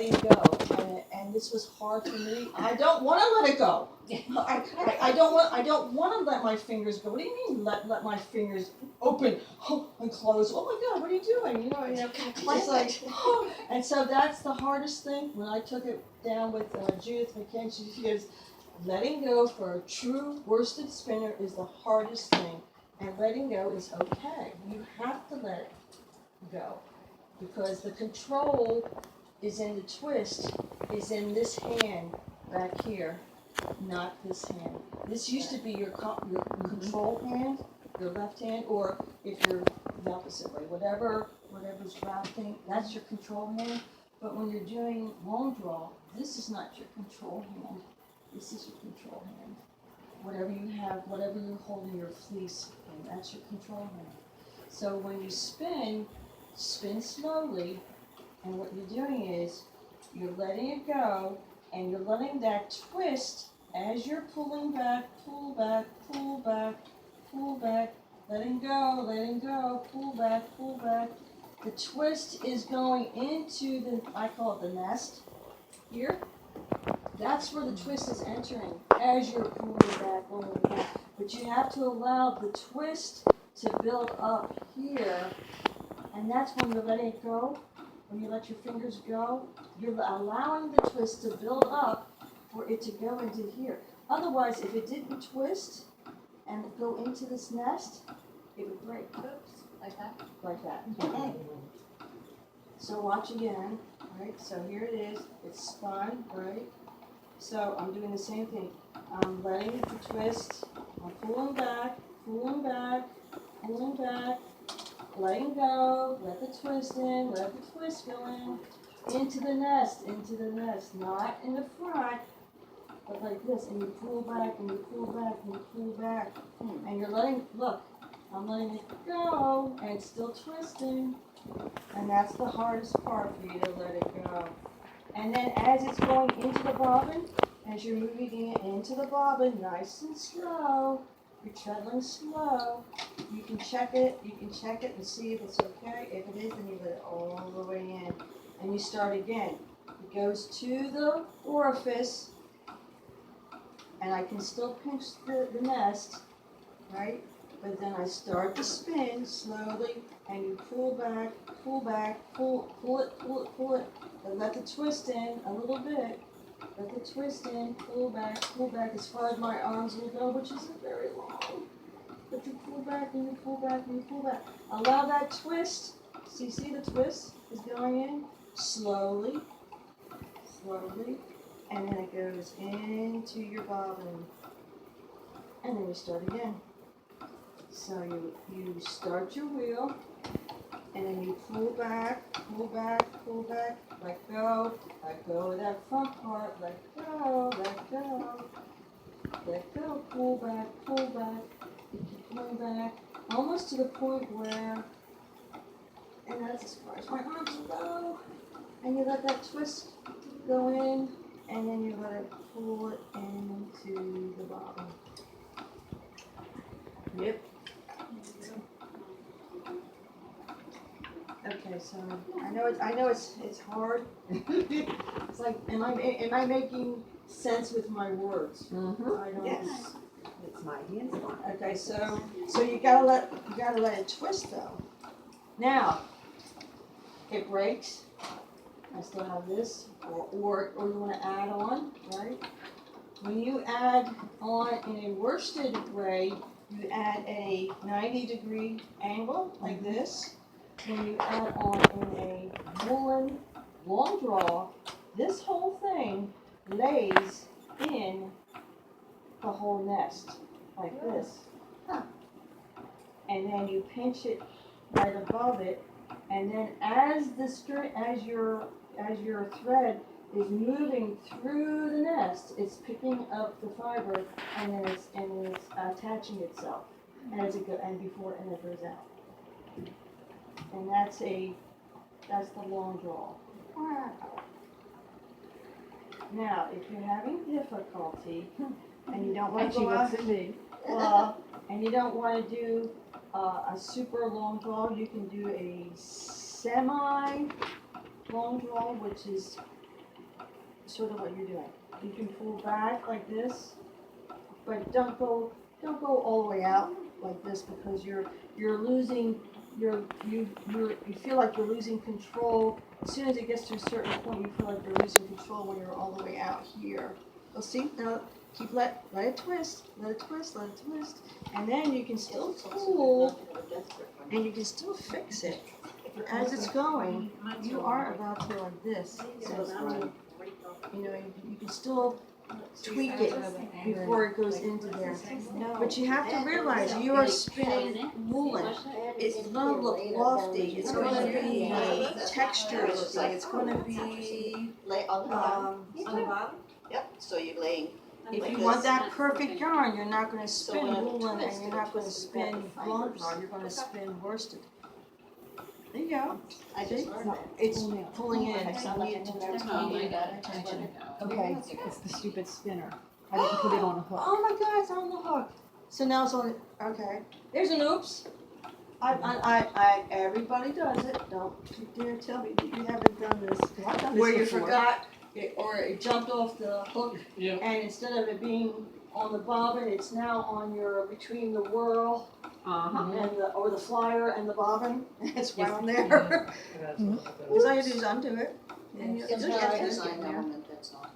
letting go, and this was hard for me. I don't want to let it go. I don't want to let my fingers go. What do you mean let my fingers open and close? Oh my God, what are you doing? It's like, and so that's the hardest thing. When I took it down with Judith McKenzie, she goes, letting go for a true worsted spinner is the hardest thing, and letting go is okay. You have to let it go, because the control is in the twist, is in this hand back here, not this hand. This used to be your control hand, your left hand, or if you're the opposite way, whatever's wrapping, that's your control hand. But when you're doing long draw, this is not your control hand. This is your control hand. Whatever you have, whatever you're holding your fleece in, that's your control hand. So when you spin slowly, and what you're doing is you're letting it go, and you're letting that twist as you're pulling back, pull back, pull back, pull back, letting go, pull back. The twist is going into the, I call it the nest here. That's where the twist is entering as you're pulling back. But you have to allow the twist to build up here, and that's when you're letting it go. When you let your fingers go, you're allowing the twist to build up for it to go into here. Otherwise, if it didn't twist and go into this nest, it would break. Oops, like that? Like that. Okay. So watch again, right? So here it is. It's spun, right? So I'm doing the same thing. I'm letting the twist. I'm pulling back, pulling back, pulling back. Letting go, let the twist in, let the twist go into the nest, not in the front, but like this, and you pull back, and you pull back, and you pull back, and you're letting, look, I'm letting it go, and it's still twisting, and that's the hardest part for you to let it go. And then as it's going into the bobbin, as you're moving it into the bobbin, nice and slow, you're treadling slow. You can check it and see if it's okay. If it is, then you let it all the way in. And you start again. It goes to the orifice, and I can still pinch the nest, right? But then I start to spin slowly, and you pull back, pull it, and let the twist in a little bit. Let the twist in, pull back as far as my arms will go, which isn't very long. But you pull back and you pull back and you pull back. Allow that twist. See the twist is going in slowly, and then it goes into your bobbin. And then you start again. So you start your wheel, and then you pull back, let go of that front part, let go, pull back, you keep pulling back, almost to the point where, and that's as far as my arms will go, and you let that twist go in, and then you let it pull it into the bottom. Yep. Okay, so I know it's hard. It's like, am I making sense with my words? Mm-hmm. I don't. Yes. It's my hands. Okay, so you gotta let it twist though. Now, it breaks. I still have this, or you want to add on, right? When you add on in a worsted way, you add a 90-degree angle like this. When you add on in a woolen long draw, this whole thing lays in the whole nest like this. And then you pinch it right above it, and then as your thread is moving through the nest, it's picking up the fiber, and then it's attaching itself as it goes, and it goes out. And that's the long draw. Now, if you're having difficulty and you don't want to go out, and you don't want to do a super long draw, you can do a semi long draw, which is sort of what you're doing. You can pull back like this, but don't go all the way out like this because you're losing you feel like you're losing control. As soon as it gets to a certain point, you feel like you're losing control when you're all the way out here. Well, see, now let it twist, and then you can still pull, and you can still fix it. As it's going, you are about to like this. So, you know, you can still tweak it before it goes into there. But you have to realize you are spinning woolen. It's gonna look lofty. It's gonna be texture looking. It's gonna be Lay on the bottom. On the bottom? Yep, so you're laying. if you want that perfect yarn, you're not gonna spin woolen and you're not gonna spin long yarn. You're gonna spin worsted. There you go. I just See? learned that. It's pulling in. So I need to Attention. Okay, it's the stupid spinner. I didn't put it on a hook. Oh my God, it's on the hook. So now it's on. Okay. There's an oops. Everybody does it. Don't you dare tell me that you haven't done this. I've done this Where you before. forgot, or it jumped off the hook, and instead of it being on the bobbin, it's now on your between the whirl and or the flyer and the bobbin. It's wound there. Because all you do is undo it. And you It's just just get a it design in there. element, that's all.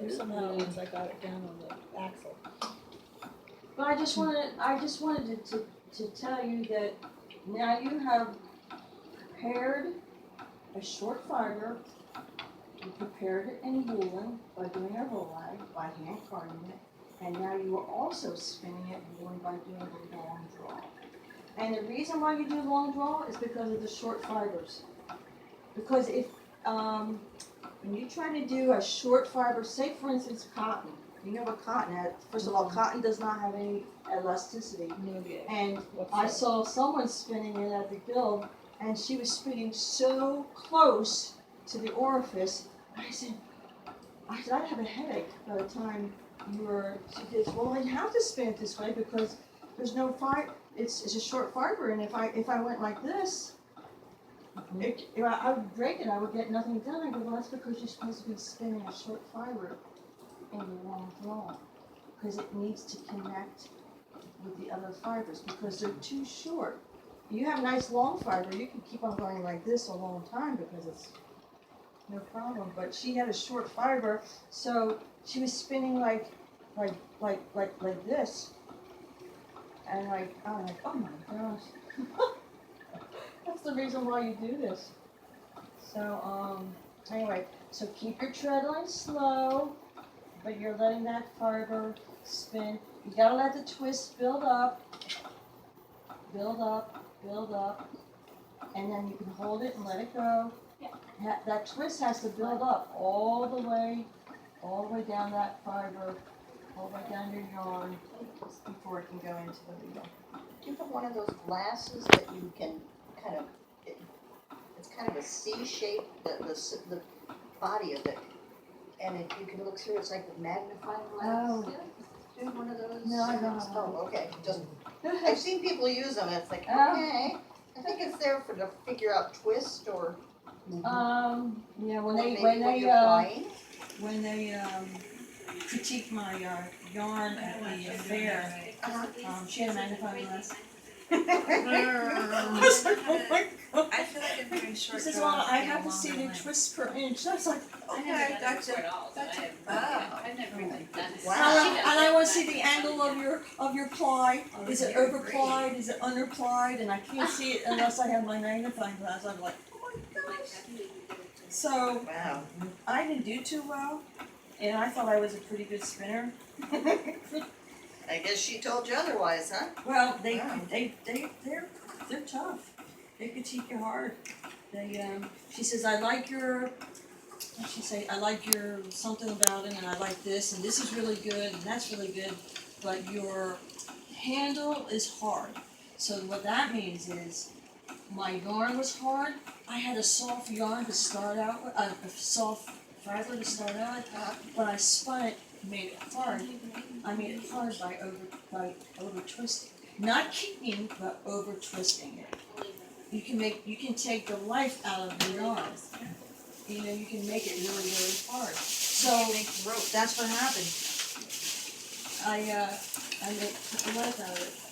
Somehow once I got it down on the axle. But I just wanted to tell you that now you have prepared a short fiber. You prepared it in woolen by doing a roll-lag, by hand carding it, and now you are also spinning it woolen by doing a long draw. And the reason why you do long draw is because of the short fibers. Because if when you try to do a short fiber, say for instance cotton, you know what cotton has. First of all, cotton does not have any elasticity. No good. And I saw someone spinning it at the guild, and she was spinning so close to the orifice. I said, I have a headache by the time you were. She goes, well, I have to spin it this way because there's no fiber. It's a short fiber, and if I went like this, I would break it. I would get nothing done. I go, well, that's because you're supposed to be spinning a short fiber in the long draw, because it needs to connect with the other fibers because they're too short. You have a nice long fiber, you can keep on going like this a long time because it's no problem. But she had a short fiber, so she was spinning like this. And I'm like, oh my gosh. That's the reason why you do this. So anyway, so keep your tread line slow, but you're letting that fiber spin. You gotta let the twist build up, and then you can hold it and let it go. That twist has to build up all the way down that fiber, all the way down your yarn before it can go into the wheel. Do you have one of those glasses that you can kind of, it's kind of a C shape, the body of it, and if you can look through, it's like a magnifying glass. Oh. Do you have one of those? No, I don't. Oh, okay, just, I've seen people use them, and it's like, Oh. okay, I think it's there to figure out twist or Yeah, or maybe when you're flying. when they critiqued my yarn at the fair, she had a magnifying glass. I was like, oh my God. I feel like I'm doing short She says, draw well, I in a have to see longer the length. twists per inch. I was like, Okay, gotcha. I've never really done it. and I want to see the angle of your ply. Is it over plied? Is it under plied? And I can't see it unless I have my magnifying glass. I'm like, oh my gosh. So Wow. I didn't do too well, and I thought I was a pretty good spinner. I guess she told you otherwise, huh? Well, Wow. they're tough. They critique you hard. She says, I like your. She say, I like your something about it, and I like this, and this is really good, and that's really good, but your handle is hard. So what that means is, my yarn was hard. I had a soft yarn to start out with, a soft fiber to start out with, but I spun it, made it hard. I made it hard by over twisting, not keeping, but over twisting it. You can take the life out of the yarn. You know, you can make it really, really hard. So that's what happened. I make lead out of it.